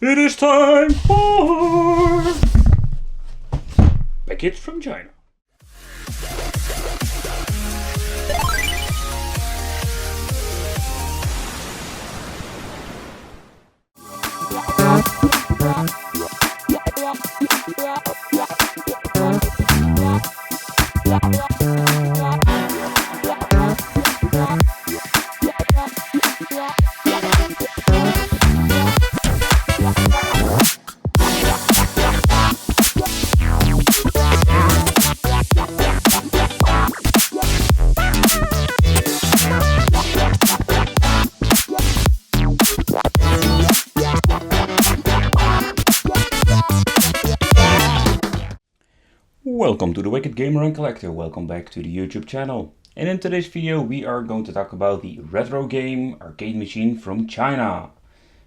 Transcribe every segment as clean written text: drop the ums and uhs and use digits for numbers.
It is time for package from China. Welcome to the Wicked Gamer and Collector, welcome back to the YouTube channel. And in today's video we are going to talk about the retro game arcade machine from China.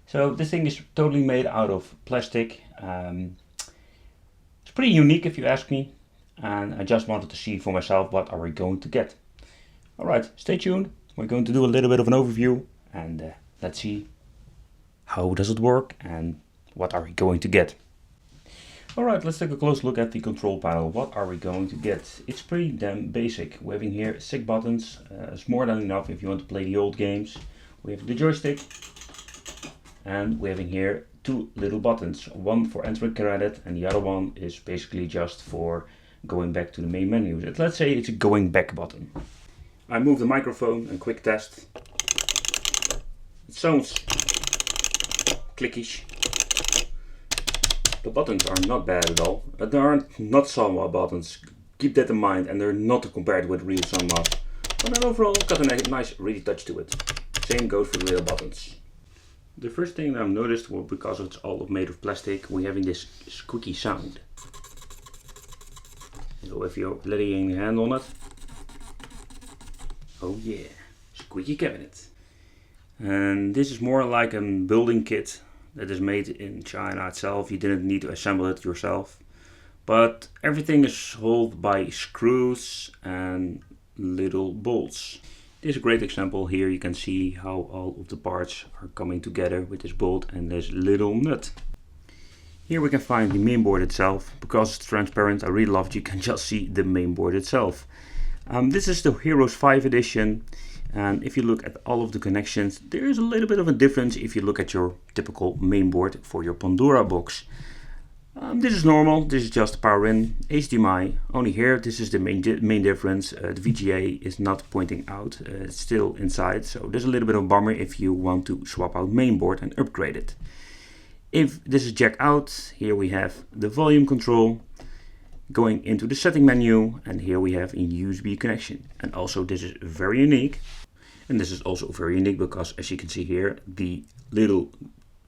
So this thing is totally made out of plastic. It's pretty unique if you ask me, and I just wanted to see for myself what are we going to get. Alright, stay tuned, we're going to do a little bit of an overview and let's see how does it work and what are we going to get. Alright, let's take a close look at the control panel. What are we going to get? It's pretty damn basic. We have in here 6 buttons. It's more than enough if you want to play the old games. We have the joystick. And we have in here 2 little buttons. One for entering credit and the other one is basically just for going back to the main menu. Let's say it's a going back button. I move the microphone and quick test. It sounds clickish. The buttons are not bad at all. There are not Sanwa buttons, keep that in mind, and they're not compared with real Sanwas. But then overall got a nice ready touch to it. Same goes for the little buttons. The first thing that I've noticed, well, because it's all made of plastic, we're having this squeaky sound. So if you're laying your hand on it, oh yeah, squeaky cabinet. And this is more like a building kit that is made in China itself. You didn't need to assemble it yourself, but everything is held by screws and little bolts. This is a great example. Here you can see how all of the parts are coming together with this bolt and this little nut. Here we can find the mainboard itself. Because it's transparent, I really love it. You can just see the mainboard itself. This is the Heroes 5 edition. And if you look at all of the connections, there is a little bit of a difference if you look at your typical mainboard for your Pandora box. This is normal, this is just power in, HDMI. Only here, this is the main difference. The VGA is not pointing out, it's still inside. So there's a little bit of a bummer if you want to swap out mainboard and upgrade it. If this is jack out, here we have the volume control. Going into the setting menu, and here we have a USB connection. And also this is very unique. And this is also very unique because, as you can see here, the little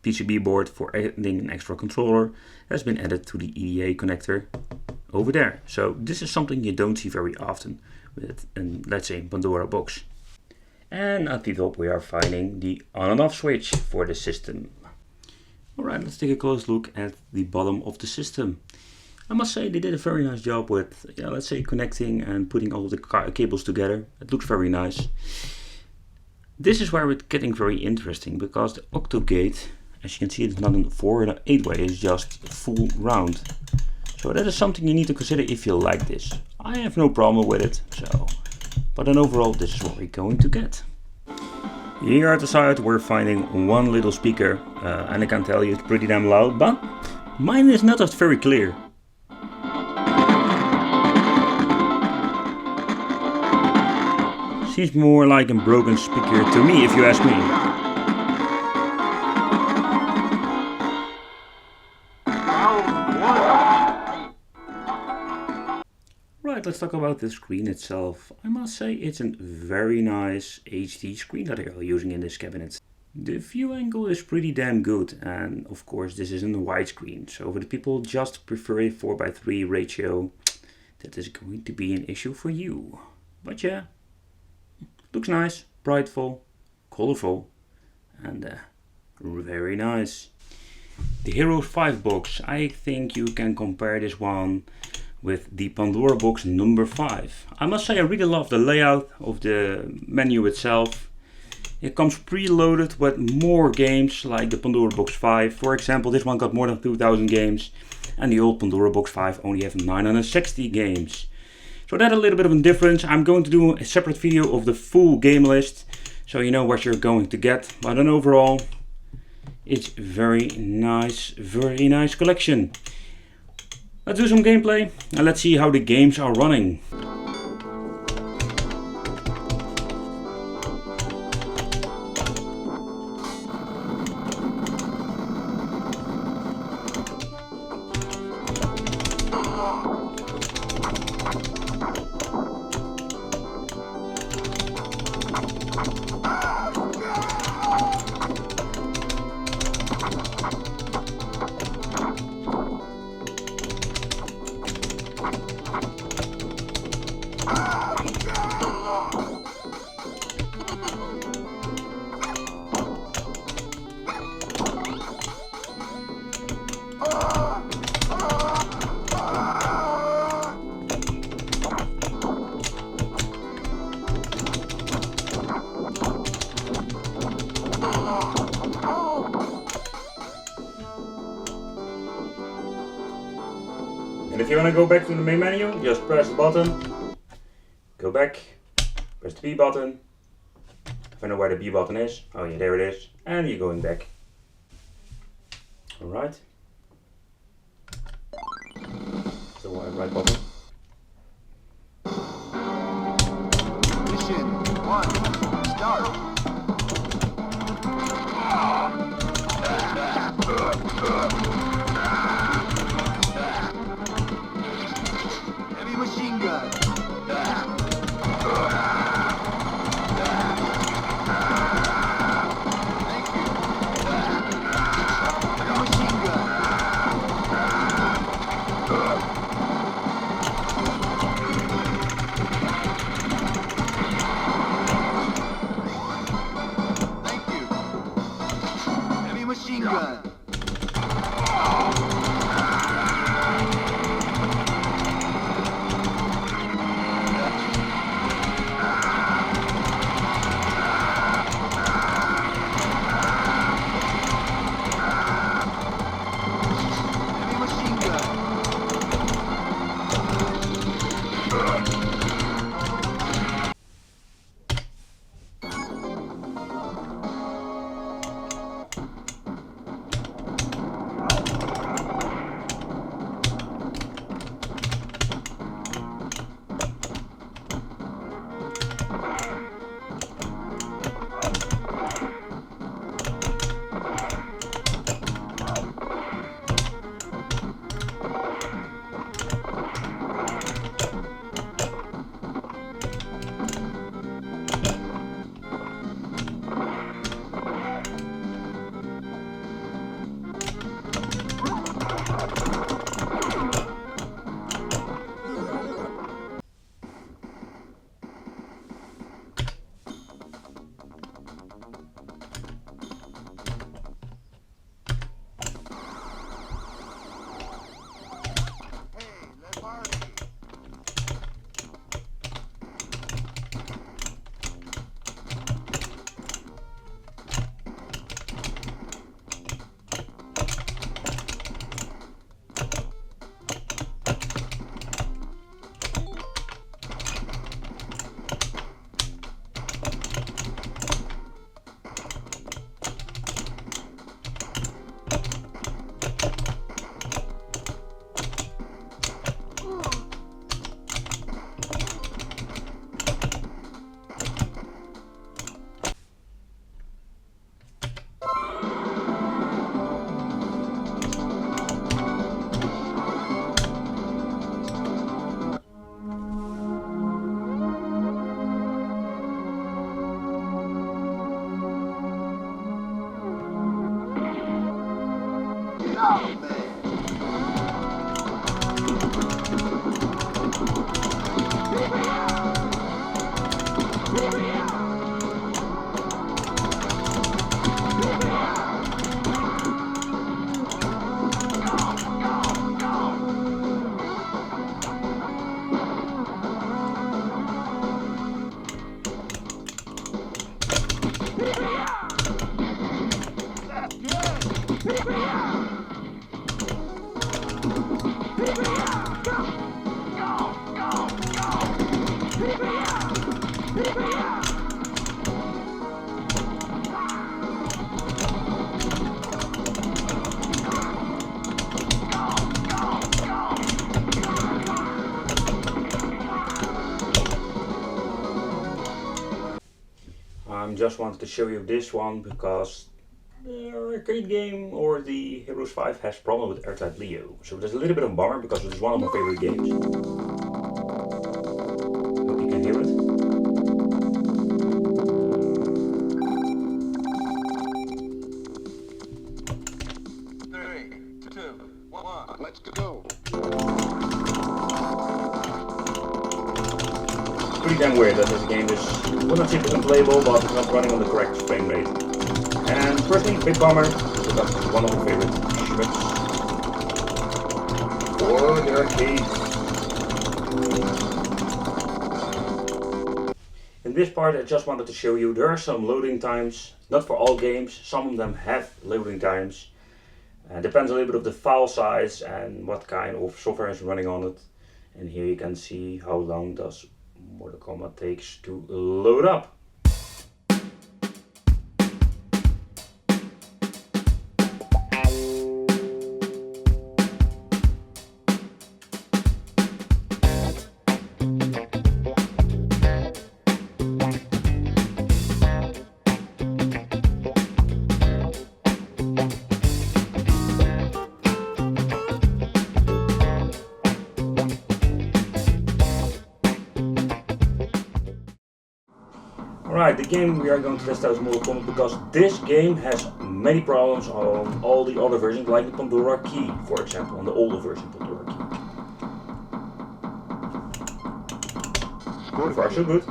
PCB board for adding an extra controller has been added to the EDA connector over there. So this is something you don't see very often with let's say Pandora box. And at the top we are finding the on and off switch for the system. Alright, let's take a close look at the bottom of the system. I must say they did a very nice job with, let's say, connecting and putting all the cables together. It looks very nice. This is where it's getting very interesting, because the octo gate, as you can see, it's not a 4 and an 8 way, it's just full round. So that is something you need to consider if you like this. I have no problem with it, but then overall this is what we're going to get. Here at the side we're finding one little speaker, and I can tell you it's pretty damn loud, but mine is not as very clear. Seems more like a broken speaker to me, if you ask me. Right, let's talk about the screen itself. I must say it's a very nice HD screen that they are using in this cabinet. The view angle is pretty damn good, and of course this isn't a widescreen, so for the people just prefer a 4:3 ratio, that is going to be an issue for you. But yeah. Looks nice, brightful, colorful, and very nice. The Heroes 5 box, I think you can compare this one with the Pandora box number 5. I must say I really love the layout of the menu itself. It comes preloaded with more games like the Pandora Box 5. For example, this one got more than 2000 games and the old Pandora Box 5 only have 960 games. So that's a little bit of a difference. I'm going to do a separate video of the full game list so you know what you're going to get. But then overall, it's very nice collection. Let's do some gameplay and let's see how the games are running. And if you want to go back to the main menu, just press the button, go back, press the B button, find out where the B button is, oh yeah, there it is, and you're going back. Alright. So right button. Mission 1, start. Heavy machine gun. Thank you. Heavy machine gun. Thank you. Heavy machine gun. Heavy machine gun. Oh, man. just wanted to show you this one because the arcade game or the Heroes 5 has problem with airtight Leo. So there's a little bit of a bummer because it's one of my favorite games. Hope you can hear it. 3, 2, 1, let's go. Pretty damn weird that this game is, well, not simply unplayable, but it's not running on the correct frame rate. And personally, big bummer, because it's one of my favorite shmups for the arcade. In this part, I just wanted to show you there are some loading times, not for all games, some of them have loading times. Depends a little bit of the file size and what kind of software is running on it. And here you can see how long does Mortal Kombat takes to load up. Alright, the game we are going to test out is Mortal Kombat because this game has many problems on all the other versions, like the Pandora key, for example, on the older version Pandora key. So far so good.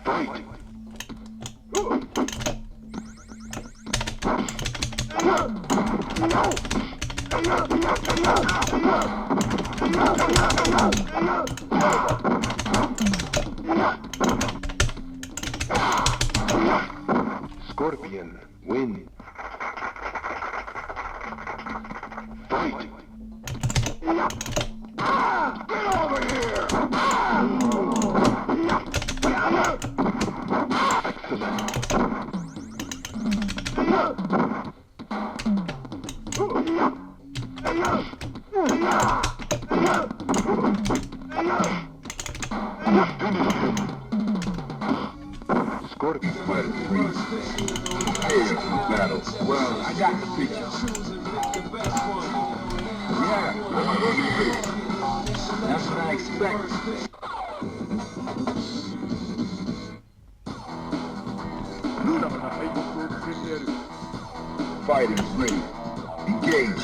Fight. Scorpion, win. Fight. Get over here! Scorpion. Battle. Well, I got the picture. Yeah, that's what I expect. Fighters ready. Engage.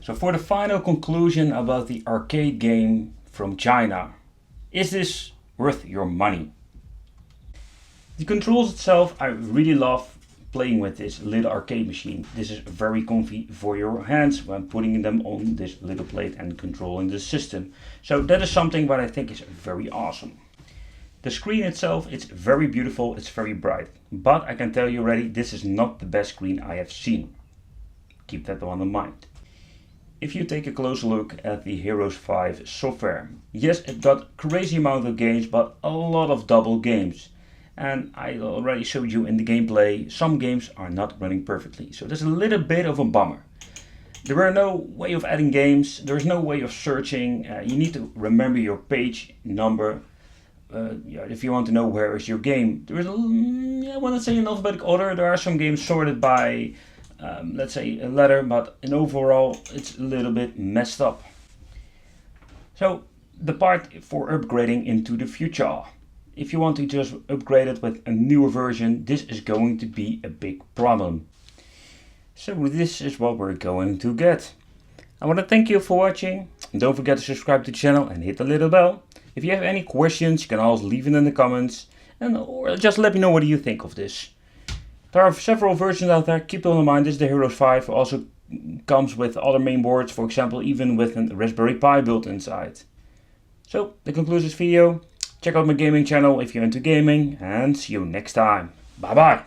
So for the final conclusion about the arcade game from China, is this worth your money? The controls itself, I really love playing with this little arcade machine. This is very comfy for your hands when putting them on this little plate and controlling the system. So that is something that I think is very awesome. The screen itself, it's very beautiful, it's very bright. But I can tell you already, this is not the best screen I have seen. Keep that one in mind. If you take a closer look at the Heroes 5 software, yes, it got crazy amount of games, but a lot of double games. And I already showed you in the gameplay, some games are not running perfectly. So there's a little bit of a bummer. There were no way of adding games, there's no way of searching. You need to remember your page number. If you want to know where is your game. There is, I want to say in alphabetical order, there are some games sorted by let's say a letter, but in overall it's a little bit messed up. So the part for upgrading into the future. if you want to just upgrade it with a newer version, this is going to be a big problem. So this is what we're going to get. I want to thank you for watching. And don't forget to subscribe to the channel and hit the little bell. If you have any questions, you can always leave it in the comments. Or just let me know what you think of this. There are several versions out there. Keep them in mind. This is the Heroes 5. Also comes with other main boards. For example, even with a Raspberry Pi built inside. So that concludes this video. Check out my gaming channel if you're into gaming. And see you next time. Bye bye.